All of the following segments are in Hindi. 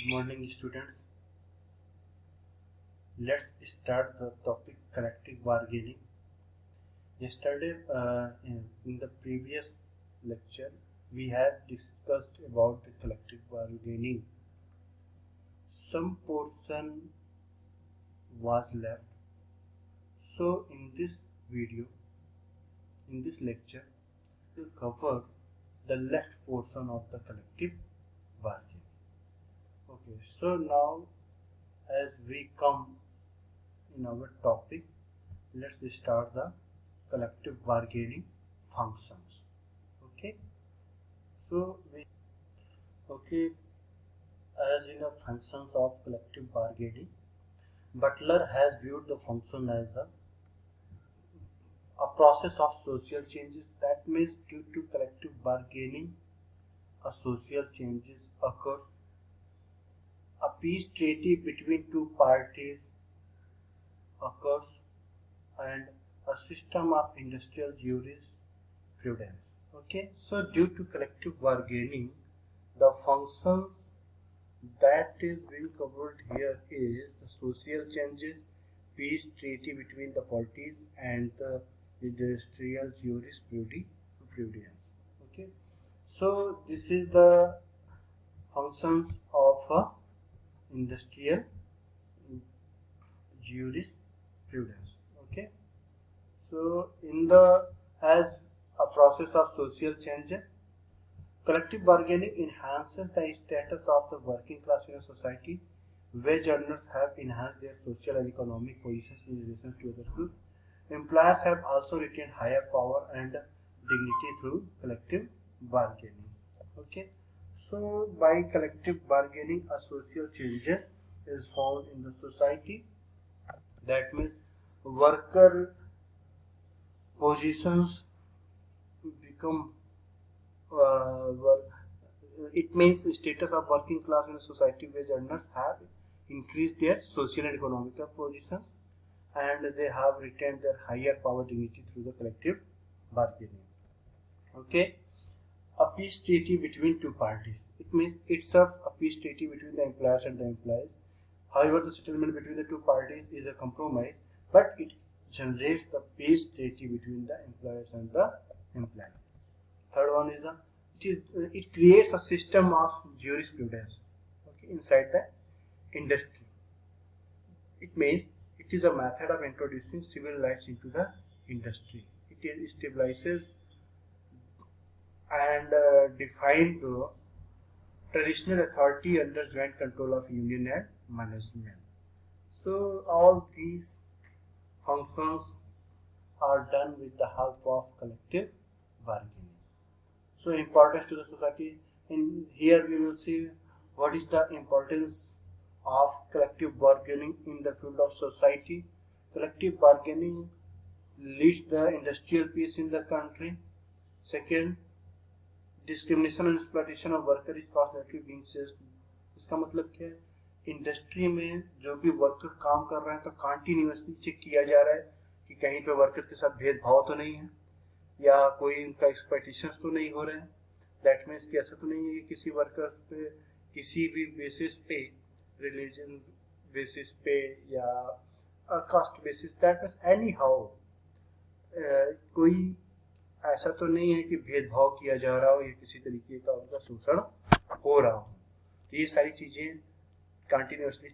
Good morning, students. Let's start the topic collective bargaining. Yesterday, in the previous lecture, we had discussed about the collective bargaining. Some portion was left. So, in this lecture, we'll cover the left portion of the collective bargaining. Okay, so now as we come in our topic, let's start the collective bargaining functions. Okay, so as in the functions of collective bargaining, Butler has viewed the function as a process of social changes. That means due to collective bargaining a social changes occur. A peace treaty between two parties occurs, and a system of industrial jurisprudence. Okay, so due to collective bargaining, the functions that is being covered here is the social changes, peace treaty between the parties, and the industrial jurisprudence. Okay, so this is the functions of industrial jurisprudence. Okay, so in the as a process of social changes, collective bargaining enhances the status of the working class in a society. Wage earners have enhanced their social and economic positions in relation to other groups. Employers have also retained higher power and dignity through collective bargaining. Okay, so by collective bargaining, a social changes is found in the society. That means worker positions become it means the status of working class in a society. Wage earners have increased their social and economical positions, and they have retained their higher power dignity through the collective bargaining. Okay, a peace treaty between two parties. It means it's a peace treaty between the employers and the employees. However, the settlement between the two parties is a compromise, but it generates the peace treaty between the employers and the employees. Third one is it creates a system of jurisprudence, okay, inside the industry. It means it is a method of introducing civil rights into the industry. It stabilizes and defines the traditional authority under joint control of union and management. So all these functions are done with the help of collective bargaining. So importance to the society. In here we will see what is the importance of collective bargaining in the field of society. Collective bargaining leads the industrial peace in the country. Second, discrimination और exploitation of worker is constantly being chased. इसका मतलब क्या है, इंडस्ट्री में जो भी वर्कर काम कर रहे हैं तो कंटिन्यूअसली चेक किया जा रहा है कि कहीं पे वर्कर के साथ भेदभाव तो नहीं है या कोई उनका एक्सप्लॉयटेशन तो नहीं हो रहे हैं. दैट मीन्स कि ऐसा तो नहीं है कि किसी वर्कर पे किसी भी बेसिस पे, रिलीजन बेसिस पे या caste basis, that means any how कोई ऐसा तो नहीं है कि भेदभाव किया जा रहा हो या किसी तरीके का उनका शोषण हो रहा हो. तो ये सारी चीजें कंटिन्यूअसली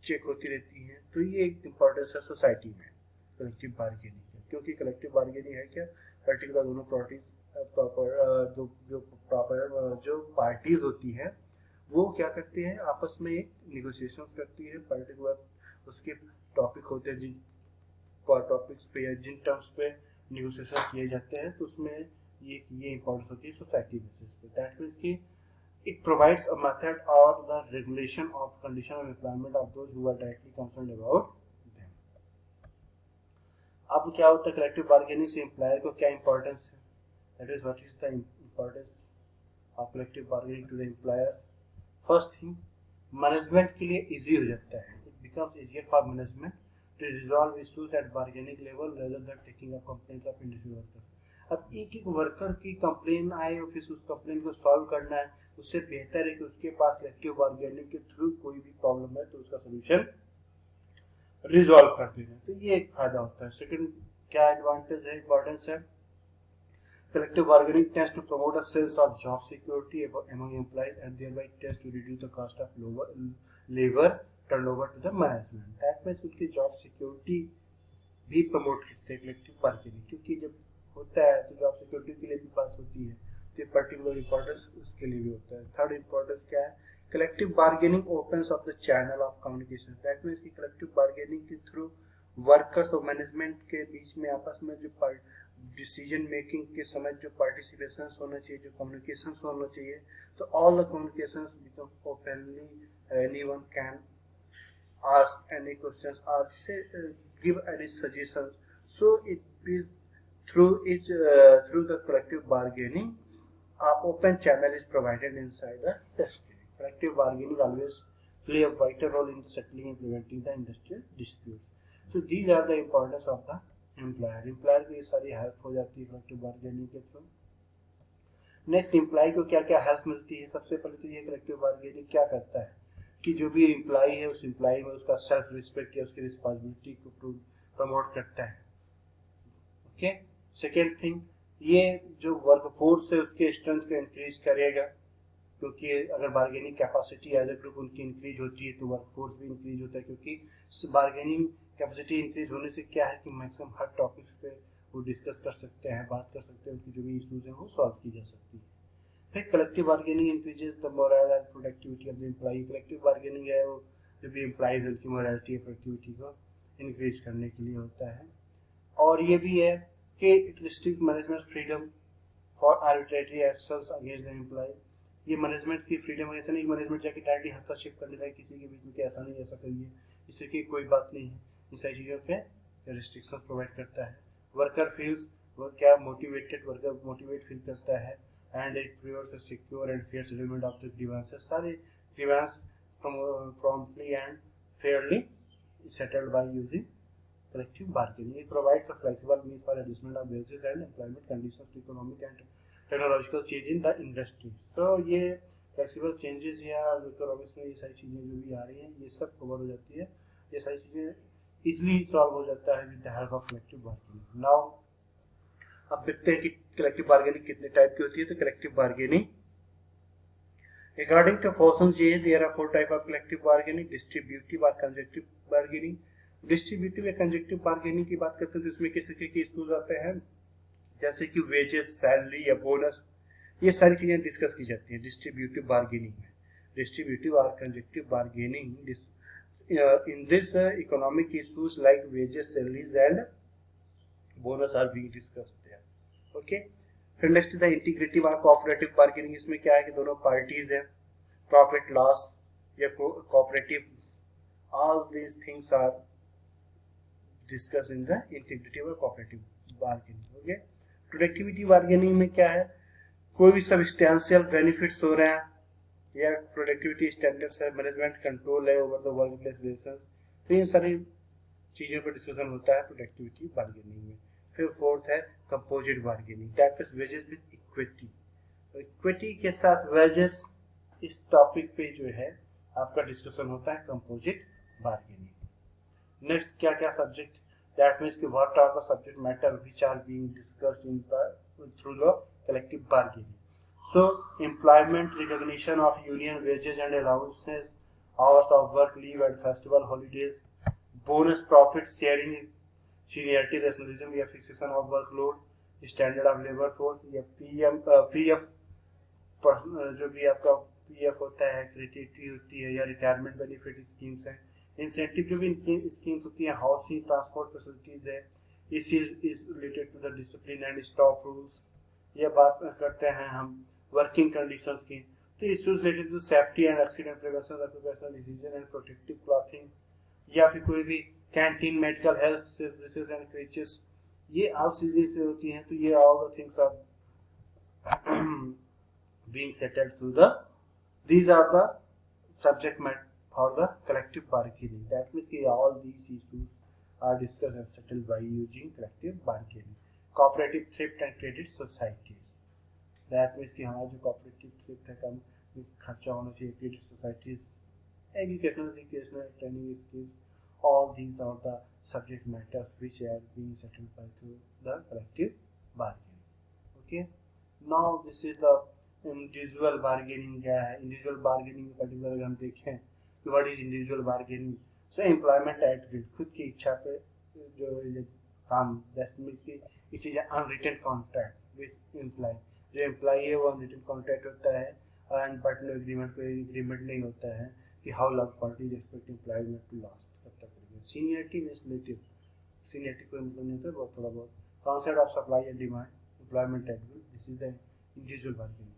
चेक होती रहती हैं. तो ये एक इम्पोर्टेंस है सोसाइटी में कलेक्टिव बार्गेनिंग का, क्योंकि कलेक्टिव बार्गेनिंग है क्या, पर्टिकुलर दोनों जो पार्टीज होती हैं वो क्या करती हैं, आपस में एक निगोशिएशंस करती है. पर्टिकुलर उसके टॉपिक होते हैं, जिन टॉपिक्स पे या जिन टर्म्स पे निगोशिएशन किए जाते हैं, तो उसमें ये इंपॉर्टेंस होती है सोसाइटी बेसिस पे. दैट मीन्स कि इट प्रोवाइड्स अ मेथड और the regulation of condition of employment of those who are directly concerned about them. अब क्या होता है कलेक्टिव बार्गेनिंग से एम्प्लॉयर को क्या इंपॉर्टेंस है, that is what is the importance of collective bargaining to the employer. First thing, management के लिए इजी हो जाता है. It becomes easier for management to resolve issues at bargaining level rather than taking up complaints of individual workers. अब एक एक वर्कर की कंप्लेन आए और फिर उस कंप्लेन को सॉल्व करना है, उससे बेहतर है कि उसके पास कलेक्टिव बार्गेनिंग के थ्रू कोई भी प्रॉब्लम है तो उसका सोल्यूशन रिजॉल्व कर देना। तो ये एक फायदा होता है। सेकंड क्या एडवांटेज है, इंपॉर्टेंस है, collective bargaining tends to promote a sense of job security among employees and thereby tends to reduce the cost of labor turnover to the management. That means उनकी job security भी प्रमोट करते हैं कलेक्टिव बार्गेनिंग, क्योंकि जब होता है तो जॉब सिक्योरिटी के लिए भी बात होती है, तो पर्टिकुलर इंपॉर्टेंस उसके लिए भी होता है। थर्ड इंपॉर्टेंस क्या है, collective bargaining opens up the channel of communication. That means कि कलेक्टिव बार्गेनिंग के थ्रू वर्कर्स और मैनेजमेंट के बीच में आपस में जो डिसीजन मेकिंग के समय जो पार्टिसिपेशन होना चाहिए, जो कम्युनिकेशन होना चाहिए, तो all the communication become openly, anyone can ask any questions or say give any suggestions. So it is through the collective bargaining, open channel is provided inside the industry. Collective bargaining always play a vital role in settling and preventing the industrial disputes. So these are the importance of the employer. Employer की सारी हेल्प हो जाती है collective bargaining के थ्रू। नेक्स्ट, एम्प्लॉय को क्या क्या हेल्प मिलती है। सबसे पहले तो ये कलेक्टिव बार्गेनिंग क्या करता है कि जो भी एम्प्लॉय है उस एम्प्लॉय में उसका सेल्फ रिस्पेक्ट या उसकी रिस्पॉन्सिबिलिटी को प्रमोट करता है। ओके, सेकेंड थिंग, ये जो वर्कफोर्स है उसके स्ट्रेंथ को इंक्रीज करेगा, क्योंकि अगर bargaining capacity as a group उनकी इंक्रीज होती है तो वर्कफोर्स भी इंक्रीज होता है, क्योंकि बार्गेनिंग कैपेसिटी इंक्रीज होने से क्या है कि मैक्सिमम हर टॉपिक्स पे वो डिस्कस कर सकते हैं, बात कर सकते हैं, उनकी जो भी इशूज हैं वो सॉल्व की जा सकती है। फिर collective bargaining increases the morale and productivity of the employee. Collective bargaining है वो जो भी एम्प्लॉयज उनकी मोरलिटी और प्रोडक्टिविटी को इंक्रीज करने के लिए होता है। और ये भी है कि it restrict management freedom for arbitrary actions against the employee. ये मैनेजमेंट की फ्रीडम है, ऐसा नहीं मैनेजमेंट जाके डायरेक्टली हस्तक्षेप करने लगे किसी के बीच में कि ऐसा नहीं ऐसा करिए, इससे की कोई बात नहीं है। इन सारी चीज़ों पे रिस्ट्रिक्शन प्रोवाइड करता है। वर्कर फील्स वो क्या मोटिवेटेड, वर्कर मोटिवेट फील करता है and it provides a secure and fair settlement of the grievances. सारे grievance promptly and fairly settled by using collective bargaining. It provides a flexible means for adjustment of wages and employment conditions to economic and technological change in the industry. So ये flexible changes या economics में ये सारी चीजें जो भी आ रही हैं ये सब कवर हो जाती है, ये सारी चीजें इजिली सॉल्व हो जाता है with the help of collective bargaining. Now अब देखते हैं कि कलेक्टिव बार्गेनिंग कितने टाइप की होती है। तो collective bargaining according to Forsons ये there are 4 type of collective bargaining, distributive और कंजक्टिव बार्गेनिंग। डिस्ट्रीब्यूटिव या कंजक्टिव बार्गेनिंग की बात करते हैं तो इसमें किस तरीके के इश्यूज आते हैं, जैसे कि वेजेस, सैलरी या बोनस, ये सारी चीजें डिस्कस की जाती हैं डिस्ट्रीब्यूटिव बार्गेनिंग में। डिस्ट्रीब्यूटिव और conjunctive bargaining in this economic issues like wages, salaries and bonus are being discussed. Okay, फिर नेक्स्ट द इंटीग्रेटिव और कोऑपरेटिव बार्गेनिंग। इसमें क्या है कि दोनों पार्टीज हैं, प्रॉफिट लॉस या cooperative, all these things are discuss in the integrative और cooperative bargaining. Okay, productivity bargaining में क्या है, कोई भी सब्सटेंशियल बेनिफिट्स हो रहे हैं या प्रोडक्टिविटी स्टैंडर्ड्स है, मैनेजमेंट कंट्रोल है over the work place relations, तो ये सारी चीजों पर डिस्कशन होता है प्रोडक्टिविटी बार्गेनिंग में। फिर फोर्थ है composite bargaining, that is wages with equity. तो इक्विटी के साथ वेजेस, इस टॉपिक पे जो है आपका डिस्कशन होता है कंपोजिट बार्गेनिंग। नेक्स्ट क्या क्या सब्जेक्ट, दैट मीन्स कि what are the subject matter which are being discussed in through the collective bargaining. So employment, recognition of union wages and allowances, hours of work, leave and festival holidays, bonus, profit sharing, seniority, rationalism या fixation of workload, standard of labour force या पीएफ, जो भी आपका पीएफ होता है, ग्रेच्युटी होती है या रिटायरमेंट बेनिफिट स्कीम्स हैं, इंसेंटिव जो भी स्कीम्स होती हैं, हाउसिंग, ट्रांसपोर्ट फैसिलिटीज है, is related to the discipline and stop rules. ये बात करते हैं हम वर्किंग कंडीशंस की, तो issues related to safety and accident prevention, occupational disease and protective clothing, या फिर कोई भी canteen, medical health services and creches, ये ऑल सीरीज से होती हैं। तो ये all the things are being settled through the, these are the subject matter for the collective bargaining. That means कि all these issues are discussed and settled by using collective bargaining. cooperative thrift and credit societies. That means कि हमारा जो cooperative thrift है कम खर्चा होना चाहिए, credit societies, educational, recreational, training skills, all these are the subject matters which are being settled by through the collective bargaining. Okay, now this is the individual bargaining. क्या है individual bargaining में particular हम देखें कि what is individual bargaining. So employment at will, खुद की इच्छा पे जो काम, that means कि it is an unwritten contract with employee. जो एम्प्लॉई है वो अनरिटन कॉन्ट्रैक्ट होता है एंड बट नो एग्रीमेंट, कोई एग्रीमेंट नहीं होता है कि how long party expect employment to last, कब तक करेंगे. सीनियरिटी मींस रिलेटिव, सीनियरिटी कोई मतलब नहीं होता, बहुत थोड़ा बहुत. Concept of supply and demand, employment at will, this is the individual bargaining.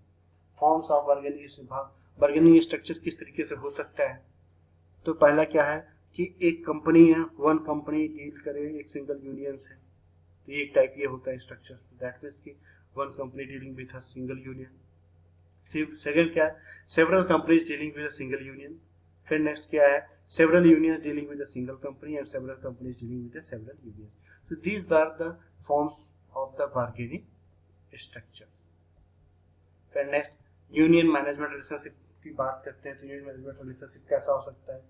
Forms of bargaining, bargaining structure किस तरीके से हो सकता है. तो पहला क्या है कि एक कंपनी है, वन कंपनी डील करे एक सिंगल यूनियन से, तो एक टाइप ये होता है स्ट्रक्चर. दैट मीन्स कि one company dealing with a single union. Second क्या है, several companies dealing with a single union. फिर नेक्स्ट क्या है, several unions dealing with a single company and several companies dealing with a several union. So these are the forms of the bargaining structure. फिर नेक्स्ट यूनियन मैनेजमेंट रिलेशनशिप की बात करते हैं. तो यूनियन मैनेजमेंट रिलेशनशिप कैसा हो सकता है,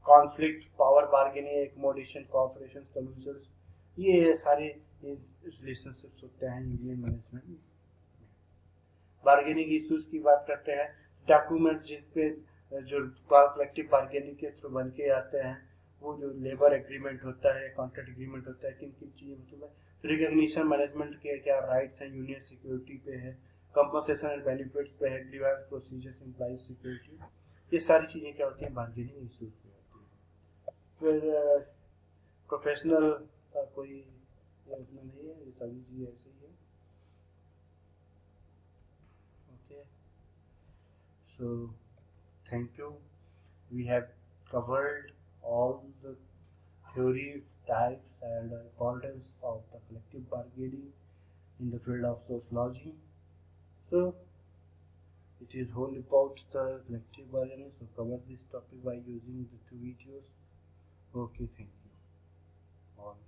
conflict, power bargaining, accommodation, corporation, solutions, ये सारे रिलेशनशिप्स होते हैं यूनियन मैनेजमेंट में. बार्गेनिंग इश्यूज की बात करते हैं, डॉक्यूमेंट जिस पे जो कलेक्टिव बार्गेनिंग के थ्रू बन के आते हैं, वो जो लेबर एग्रीमेंट होता है, कॉन्ट्रैक्ट एग्रीमेंट होता है, किन किन चीज़ें मतलब है. रिकॉग्निशन मैनेजमेंट के क्या राइट्स हैं, यूनियन सिक्योरिटी पे है, कंपनसेशन एंड बेनिफिट्स पे है, ग्रीवेंस प्रोसीजर्स, एम्प्लॉय सिक्योरिटी, ये सारी चीज़ें क्या होती हैं बार्गेनिंग इश्यूज पे होती हैं. फिर प्रोफेशनल का कोई उतना नहीं है, ये सारी चीज़ें ऐसे ही है. Okay, so thank you. We have covered all the theories, types, and importance of the collective bargaining in the field of sociology. So it is whole about the collective bargaining. So cover this topic by using the two videos. Okay, thank you all.